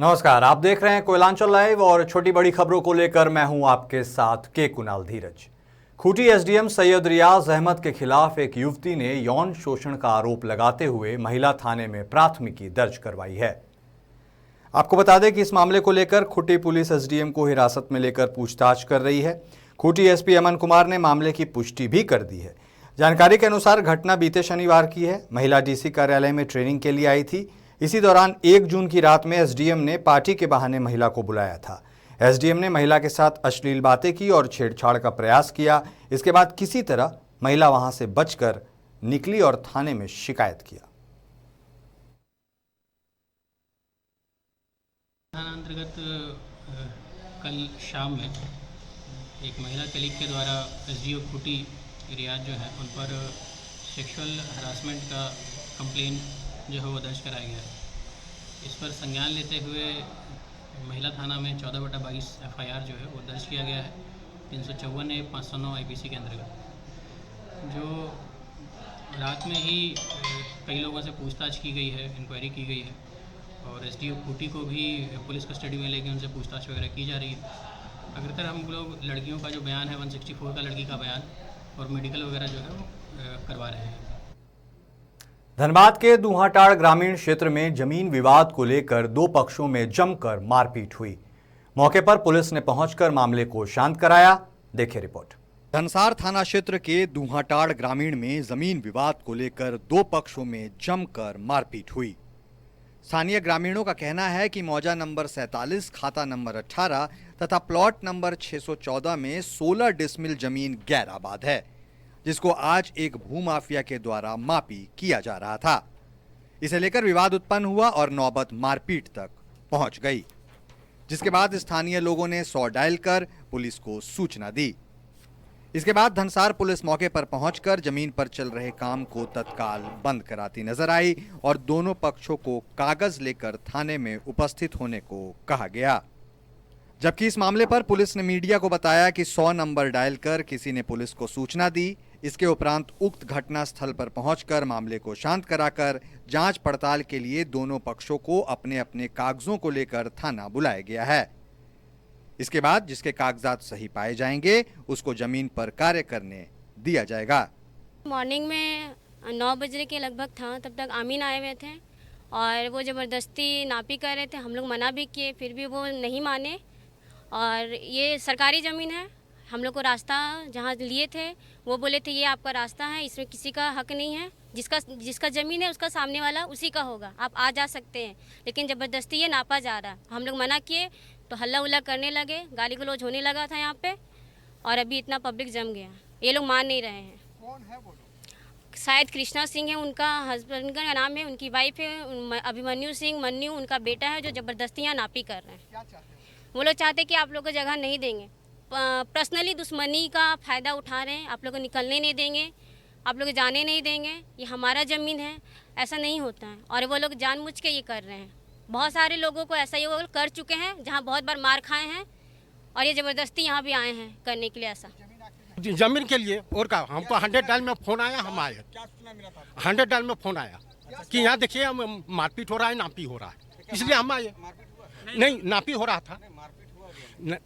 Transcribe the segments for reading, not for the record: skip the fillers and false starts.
नमस्कार, आप देख रहे हैं कोयलांचल लाइव और छोटी बड़ी खबरों को लेकर मैं हूं आपके साथ के कुणाल धीरज। खूंटी एसडीएम सैयद रियाज अहमद के खिलाफ एक युवती ने यौन शोषण का आरोप लगाते हुए महिला थाने में प्राथमिकी दर्ज करवाई है। आपको बता दें कि इस मामले को लेकर खूंटी पुलिस एसडीएम को हिरासत में लेकर पूछताछ कर रही है। खूंटी एसपी अमन कुमार ने मामले की पुष्टि भी कर दी है। जानकारी के अनुसार घटना बीते शनिवार की है। महिला डीसी कार्यालय में ट्रेनिंग के लिए आई थी। इसी दौरान 1 जून की रात में एसडीएम ने पार्टी के बहाने महिला को बुलाया था। एसडीएम ने महिला के साथ अश्लील बातें की और छेड़छाड़ का प्रयास किया। इसके बाद किसी तरह महिला वहां से बचकर निकली और थाने में शिकायत किया। थाना अंतर्गत कल शाम में एक महिला कलीग के द्वारा एसडीओ खूंटी रियाज जो है उन पर सेक्सुअल हरासमेंट का कंप्लेन जो है वो दर्ज कराया गया है। इस पर संज्ञान लेते हुए महिला थाना में 14/22 एफआईआर जो है वो दर्ज किया गया है 354 A 509 आईपीसी के अंतर्गत। जो रात में ही कई लोगों से पूछताछ की गई है, इंक्वायरी की गई है और एसडीओ खूंटी को भी पुलिस कस्टडी में लेके उनसे पूछताछ वगैरह की जा रही है। अग्रतर हम लोग लड़कियों का जो बयान है 164 का लड़की का बयान और मेडिकल वगैरह जो है वो करवा रहे हैं। धनबाद के दुहाटाड़ ग्रामीण क्षेत्र में जमीन विवाद को लेकर 2 पक्षों में जमकर मारपीट हुई। मौके पर पुलिस ने पहुंचकर मामले को शांत कराया। देखिए रिपोर्ट। धनसार थाना क्षेत्र के दुहाटाड़ ग्रामीण में जमीन विवाद को लेकर 2 पक्षों में जमकर मारपीट हुई। स्थानीय ग्रामीणों का कहना है कि मौजा नंबर 47, खाता नंबर 18 तथा प्लॉट नंबर 614 में 16 डिसमिल जमीन गैर आबाद है, जिसको आज एक भूमाफिया के द्वारा मापी किया जा रहा था। इसे लेकर विवाद उत्पन्न हुआ और नौबत मारपीट तक पहुंच गई, जिसके बाद स्थानीय लोगों ने 100 डायल कर पुलिस को सूचना दी। इसके बाद धनसार पुलिस मौके पर पहुंचकर जमीन पर चल रहे काम को तत्काल बंद कराती नजर आई और दोनों पक्षों को कागज लेकर थाने में उपस्थित होने को कहा गया। जबकि इस मामले पर पुलिस ने मीडिया को बताया कि 100 नंबर डायल कर किसी ने पुलिस को सूचना दी। इसके उपरांत उक्त घटना स्थल पर पहुंचकर मामले को शांत कराकर जांच पड़ताल के लिए दोनों पक्षों को अपने अपने कागजों को लेकर थाना बुलाया गया है। इसके बाद जिसके कागजात सही पाए जाएंगे उसको जमीन पर कार्य करने दिया जाएगा। मॉर्निंग में 9 बजे के लगभग था, तब तक आमीन आए हुए थे और वो ज़बरदस्ती नापी कर रहे थे। हम लोग मना भी किए, फिर भी वो नहीं माने। और ये सरकारी ज़मीन है, हम लोग को रास्ता जहाँ लिए थे वो बोले थे ये आपका रास्ता है, इसमें किसी का हक नहीं है। जिसका ज़मीन है उसका सामने वाला उसी का होगा, आप आ जा सकते हैं। लेकिन ज़बरदस्ती ये नापा जा रहा। हम लोग मना किए तो हल्ला उल्ला करने लगे, गाली गलौज होने लगा था यहाँ पे और अभी इतना पब्लिक जम गया। ये लोग मान नहीं रहे हैं। कौन है वो लोग? शायद कृष्णा सिंह है उनका हस्बैंड का नाम है, उनकी वाइफ है अभिमन्यु सिंह, मन्यू उनका बेटा है, जो ज़बरदस्ती यहाँ नापी कर रहे हैं। क्या चाहते हैं वो लोग चाहते कि आप लोग को जगह नहीं देंगे, पर्सनली दुश्मनी का फ़ायदा उठा रहे हैं। आप लोग को निकलने नहीं देंगे, आप लोग जाने नहीं देंगे, ये हमारा ज़मीन है, ऐसा नहीं होता है। और वो लोग जानबूझ के ये कर रहे हैं। बहुत सारे लोगों को ऐसा ये वो कर चुके हैं जहाँ बहुत बार मार खाए हैं और ये ज़बरदस्ती यहाँ भी आए हैं करने के लिए ऐसा। जमीन के लिए और का हमको 100 डायल में फ़ोन आया, हम आए। क्या सूचना मिला था? 100 डायल में फ़ोन आया कि यहाँ देखिए हम मारपीट हो रहा है, नापी हो रहा है, इसलिए हम आए। नहीं, नापी हो रहा था,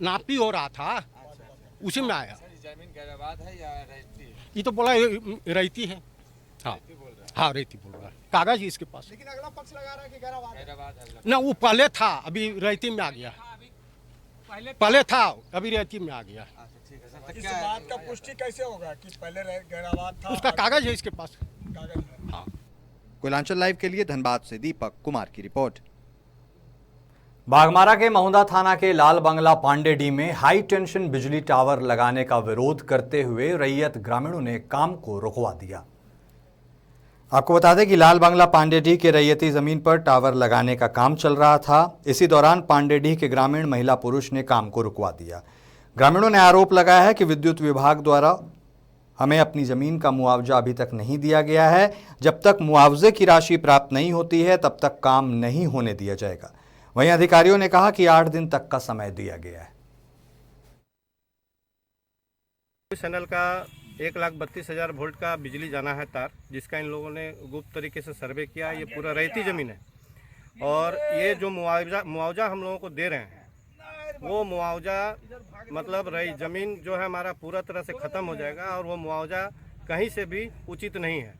नापी हो रहा था, उसी में आया। जमीन गैराबाद है या रहती है? ये तो बोला रहती है। हाँ हाँ, रहती बोल रहा है, कागज ही इसके पास। लेकिन अगला पक्ष लगा रहा है कि गैराबाद है। गैराबाद है। ना वो पहले था, अभी रहती में आ गया। पहले था, अभी रहती में आ गया। अच्छा, ठीक है सर। तो इस क्या बात का पुष्टि कैसे होगा कि पहले गैराबाद था? उसका कागज है इसके पास। कागज है। हाँ। कोयलांचल लाइव के लिए धनबाद से दीपक कुमार की रिपोर्ट। बागमारा के महुदा थाना के लाल बंगला पांडेडी में हाई टेंशन बिजली टावर लगाने का विरोध करते हुए रैयत ग्रामीणों ने काम को रुकवा दिया। आपको बता दें कि लाल बंगला पांडेडी के रैयती जमीन पर टावर लगाने का काम चल रहा था। इसी दौरान पांडेडी के ग्रामीण महिला पुरुष ने काम को रुकवा दिया। ग्रामीणों ने आरोप लगाया है कि विद्युत विभाग द्वारा हमें अपनी जमीन का मुआवजा अभी तक नहीं दिया गया है। जब तक मुआवजे की राशि प्राप्त नहीं होती है तब तक काम नहीं होने दिया जाएगा। वहीं अधिकारियों ने कहा कि 8 दिन तक का समय दिया गया है। चैनल का 1,32,000 वोल्ट का बिजली जाना है तार, जिसका इन लोगों ने गुप्त तरीके से सर्वे किया। ये पूरा रैयती ज़मीन है और ये जो मुआवजा हम लोगों को दे रहे हैं, वो मुआवजा मतलब रही ज़मीन जो है हमारा पूरा तरह से ख़त्म हो जाएगा और वो मुआवजा कहीं से भी उचित नहीं है।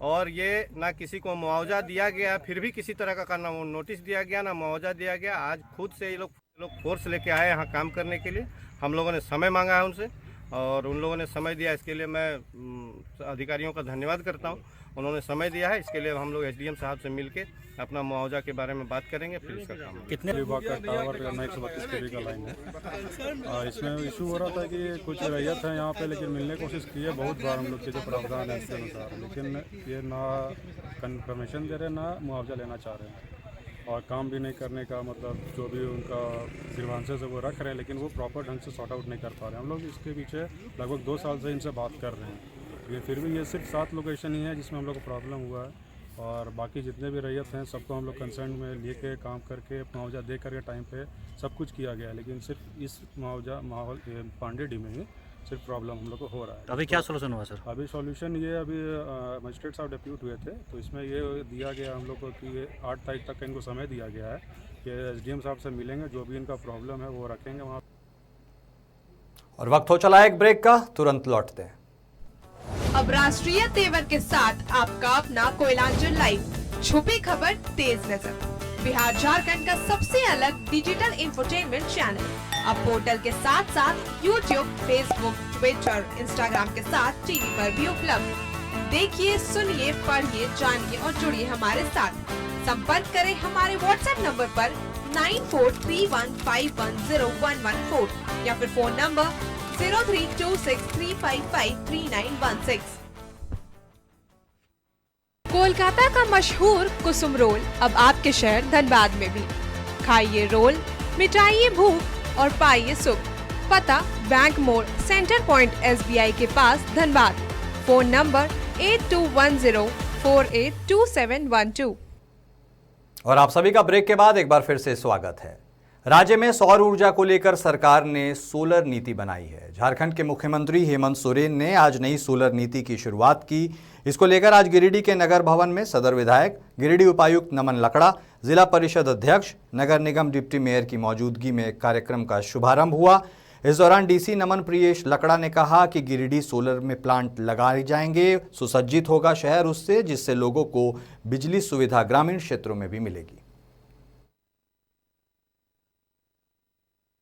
और ये ना किसी को मुआवजा दिया गया, फिर भी किसी तरह का ना नोटिस दिया गया ना मुआवजा दिया गया। आज खुद से ये लोग फोर्स लेके आए यहाँ काम करने के लिए। हम लोगों ने समय मांगा है उनसे और उन लोगों ने समय दिया, इसके लिए मैं अधिकारियों का धन्यवाद करता हूँ। उन्होंने समय दिया है, इसके लिए हम लोग एसडीएम साहब से मिलके अपना मुआवजा के बारे में बात करेंगे, फिर इसका काम कितने विभाग का टावर करना 132 kV का लाइन है। इसमें इशू हो रहा था कि कुछ रैयत है यहाँ पे, लेकिन मिलने की कोशिश की है बहुत बार हम लोग के जो प्रावधान है उसके अनुसार, लेकिन ये ना कंफर्मेशन दे रहे ना मुआवजा लेना चाह रहे हैं और काम भी नहीं करने का मतलब जो भी उनका ग्रीवांसेस है वो रख रहे हैं, लेकिन वो प्रॉपर ढंग से सॉर्ट आउट नहीं कर पा रहे हैं। हम लोग इसके पीछे लगभग 2 साल से इनसे बात कर रहे हैं। ये फिर भी ये सिर्फ 7 लोकेशन ही है जिसमें हम लोग को प्रॉब्लम हुआ है और बाकी जितने भी रैयत हैं सबको हम लोग कंसर्न में लेके काम करके मुआवजा दे करके टाइम पे सब कुछ किया गया है, लेकिन सिर्फ इस मुआवजा माहौल पांडेडी में ही सिर्फ प्रॉब्लम हम लोग को हो रहा है। अभी क्या सोल्यूशन हुआ सर? अभी सॉल्यूशन ये अभी मजिस्ट्रेट साहब डिप्यूट हुए थे तो इसमें ये दिया गया हम लोग को कि 8 तारीख तक का इनको समय दिया गया है कि एसडीएम साहब से मिलेंगे, जो भी इनका प्रॉब्लम है वो रखेंगे वहाँ। और वक्त हो चला एक ब्रेक का, तुरंत लौटते हैं। अब राष्ट्रीय तेवर के साथ आपका अपना कोयलांचल लाइव, छुपी खबर तेज नजर, बिहार झारखंड का सबसे अलग डिजिटल इंफोटेनमेंट चैनल। अब पोर्टल के साथ साथ यूट्यूब, फेसबुक, ट्विटर, इंस्टाग्राम के साथ टीवी पर भी उपलब्ध। देखिए, सुनिए, पढ़िए, जानिए और जुड़िए हमारे साथ। संपर्क करें हमारे व्हाट्सएप नंबर पर 9431510114 या फिर फोन नंबर 032635533916। कोलकाता का मशहूर कुसुम रोल अब आपके शहर धनबाद में भी। खाइए रोल, मिटाइए भूख और पाइए सुख। पता बैंक मोड़, सेंटर पॉइंट SBI के पास धनबाद। Phone number 8210482712। और आप सभी का ब्रेक के बाद एक बार फिर से स्वागत है। राज्य में सौर ऊर्जा को लेकर सरकार ने सोलर नीति बनाई है। झारखंड के मुख्यमंत्री हेमंत सोरेन ने आज नई सोलर नीति की शुरुआत की। इसको लेकर आज गिरिडीह के नगर भवन में सदर विधायक, गिरिडीह उपायुक्त नमन लकड़ा, जिला परिषद अध्यक्ष, नगर निगम डिप्टी मेयर की मौजूदगी में कार्यक्रम का शुभारंभ हुआ। इस दौरान डीसी नमन प्रियेश लकड़ा ने कहा कि गिरिडीह सोलर में प्लांट लगाए जाएंगे, सुसज्जित होगा शहर उससे, जिससे लोगों को बिजली सुविधा ग्रामीण क्षेत्रों में भी मिलेगी।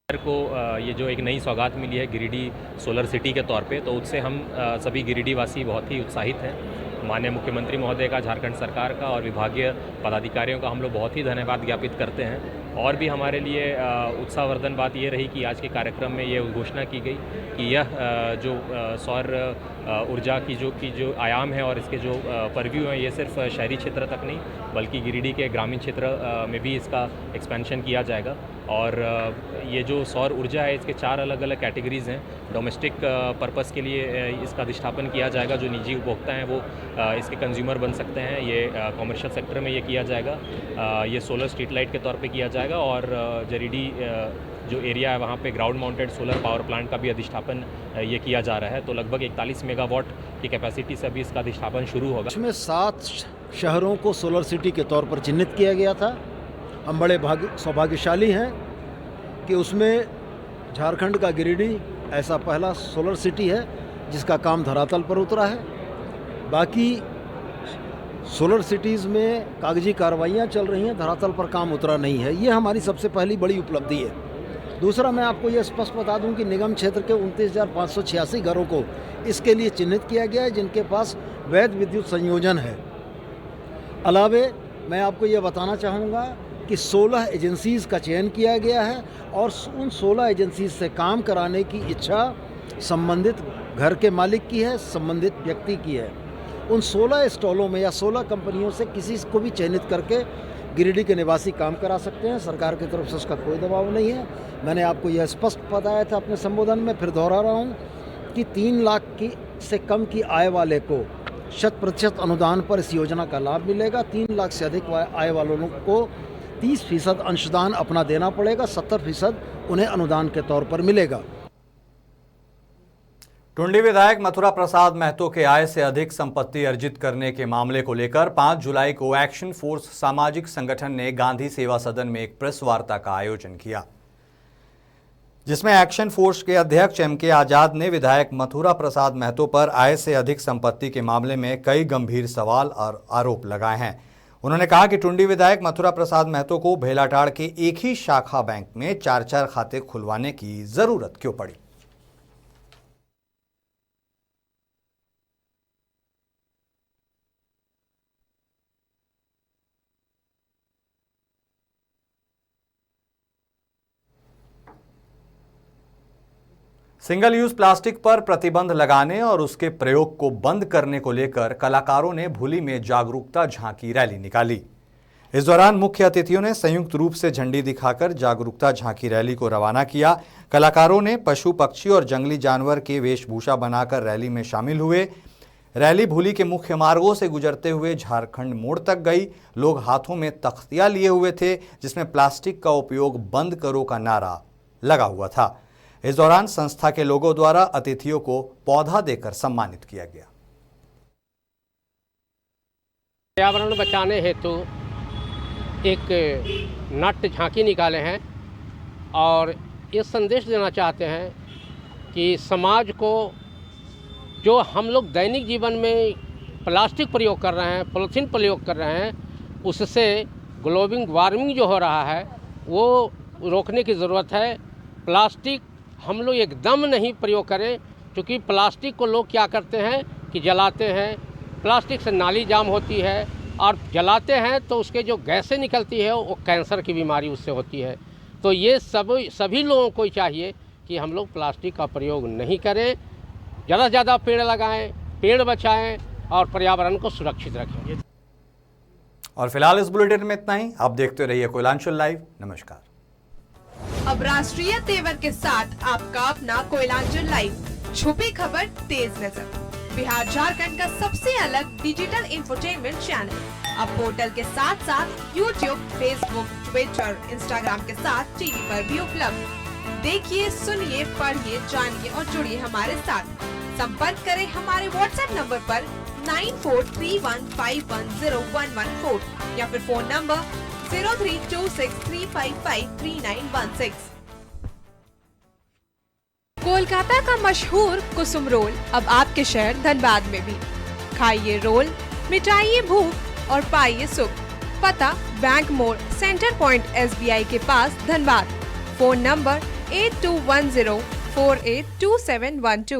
को ये जो एक नई सौगात मिली है गिरिडीह सोलर सिटी के तौर पे, तो उससे हम सभी गिरिडीह वासी बहुत ही उत्साहित हैं। माननीय मुख्यमंत्री महोदय का, झारखंड सरकार का और विभागीय पदाधिकारियों का हम लोग बहुत ही धन्यवाद ज्ञापित करते हैं। और भी हमारे लिए उत्साहवर्धन बात ये रही कि आज के कार्यक्रम में ये घोषणा की गई कि यह जो सौर ऊर्जा की जो आयाम है और इसके जो परव्यू हैं, ये सिर्फ शहरी क्षेत्र तक नहीं बल्कि गिरिडीह के ग्रामीण क्षेत्र में भी इसका एक्सपेंशन किया जाएगा। और ये जो सौर ऊर्जा है, इसके 4 अलग अलग कैटेगरीज़ हैं। डोमेस्टिक पर्पस के लिए इसका अधिष्ठापन किया जाएगा, जो निजी उपभोक्ता हैं वो इसके कंज्यूमर बन सकते हैं। ये कॉमर्शियल सेक्टर में ये किया जाएगा। ये सोलर स्ट्रीट लाइट के तौर पे किया जाएगा। और गिरिडीह जो एरिया है वहाँ पे ground mounted solar power plant का भी अधिष्ठापन ये किया जा रहा है। तो लगभग 41 मेगावाट की कैपेसिटी से अभी इसका अधिष्ठापन शुरू होगा। इसमें 7 शहरों को सोलर सिटी के तौर पर चिन्हित किया गया था। हम बड़े सौभाग्यशाली हैं कि उसमें झारखंड का गिरिडीह ऐसा पहला सोलर सिटी है जिसका काम धरातल पर उतरा है। बाकी सोलर सिटीज़ में कागजी कार्रवाइयाँ चल रही हैं, धरातल पर काम उतरा नहीं है। ये हमारी सबसे पहली बड़ी उपलब्धि है। दूसरा, मैं आपको ये स्पष्ट बता दूं कि निगम क्षेत्र के 29,586 घरों को इसके लिए चिन्हित किया गया है जिनके पास वैध विद्युत संयोजन है। अलावे मैं आपको ये बताना चाहूँगा कि 16 एजेंसीज़ का चयन किया गया है और उन 16 एजेंसीज़ से काम कराने की इच्छा संबंधित घर के मालिक की है, संबंधित व्यक्ति की है। उन 16 स्टॉलों में या 16 कंपनियों से किसी को भी चयनित करके गिरिडीह के निवासी काम करा सकते हैं। सरकार की तरफ से उसका कोई दबाव नहीं है। मैंने आपको यह स्पष्ट बताया था अपने संबोधन में, फिर दोहरा रहा हूँ कि 3 लाख से कम की आय वाले को 100% अनुदान पर इस योजना का लाभ मिलेगा। 3 लाख से अधिक आय वालों को 30% अंशदान अपना देना पड़ेगा, 70% उन्हें अनुदान के तौर पर मिलेगा। टुंडी विधायक मथुरा प्रसाद महतो के आय से अधिक संपत्ति अर्जित करने के मामले को लेकर 5 जुलाई को एक्शन फोर्स सामाजिक संगठन ने गांधी सेवा सदन में एक प्रेस वार्ता का आयोजन किया, जिसमें एक्शन फोर्स के अध्यक्ष एम.के. आजाद ने विधायक मथुरा प्रसाद महतो पर आय से अधिक संपत्ति के मामले में कई गंभीर सवाल और आरोप लगाए हैं। उन्होंने कहा कि टुंडी विधायक मथुरा प्रसाद महतो को भेलाटाड़ के एक ही शाखा बैंक में 4-4 खाते खुलवाने की जरूरत क्यों पड़ी। सिंगल यूज प्लास्टिक पर प्रतिबंध लगाने और उसके प्रयोग को बंद करने को लेकर कलाकारों ने भूली में जागरूकता झांकी रैली निकाली। इस दौरान मुख्य अतिथियों ने संयुक्त रूप से झंडी दिखाकर जागरूकता झांकी रैली को रवाना किया। कलाकारों ने पशु पक्षी और जंगली जानवर के वेशभूषा बनाकर रैली में शामिल हुए। रैली भूली के मुख्य मार्गों से गुजरते हुए झारखंड मोड़ तक गई। लोग हाथों में तख्तियां लिए हुए थे, जिसमें प्लास्टिक का उपयोग बंद करो का नारा लगा हुआ था। इस दौरान संस्था के लोगों द्वारा अतिथियों को पौधा देकर सम्मानित किया गया। पर्यावरण बचाने हेतु एक नाट्य झांकी निकाले हैं और ये संदेश देना चाहते हैं कि समाज को जो हम लोग दैनिक जीवन में प्लास्टिक प्रयोग कर रहे हैं, पॉलीथीन प्रयोग कर रहे हैं, उससे ग्लोबल वार्मिंग जो हो रहा है वो रोकने की ज़रूरत है। प्लास्टिक हम लोग एकदम नहीं प्रयोग करें, क्योंकि प्लास्टिक को लोग क्या करते हैं कि जलाते हैं। प्लास्टिक से नाली जाम होती है और जलाते हैं तो उसके जो गैसें निकलती है वो कैंसर की बीमारी उससे होती है। तो ये सभी लोगों को चाहिए कि हम लोग प्लास्टिक का प्रयोग नहीं करें, ज़्यादा से ज़्यादा पेड़ लगाएं, पेड़ बचाएं और पर्यावरण को सुरक्षित रखें। और फिलहाल इस बुलेटिन में इतना ही। आप देखते रहिए कोयलांचल लाइव। नमस्कार। अब राष्ट्रीय तेवर के साथ आपका अपना कोयलांचल लाइव, छुपी खबर तेज नजर, बिहार झारखंड का सबसे अलग डिजिटल इंफोटेनमेंट चैनल। अब पोर्टल के साथ साथ यूट्यूब, फेसबुक, ट्विटर, इंस्टाग्राम के साथ टीवी पर भी उपलब्ध। देखिए, सुनिए, पढ़िए, जानिए और जुड़िए हमारे साथ। संपर्क करें हमारे व्हाट्सएप नंबर पर 9431510114 या फिर फोन नंबर 032635533916। कोलकाता का मशहूर कुसुम रोल अब आपके शहर धनबाद में भी। खाइए रोल, मिटाइए भूख और पाइए सुख। पता बैंक मोड़, सेंटर पॉइंट SBI के पास धनबाद। Phone number 8210482712।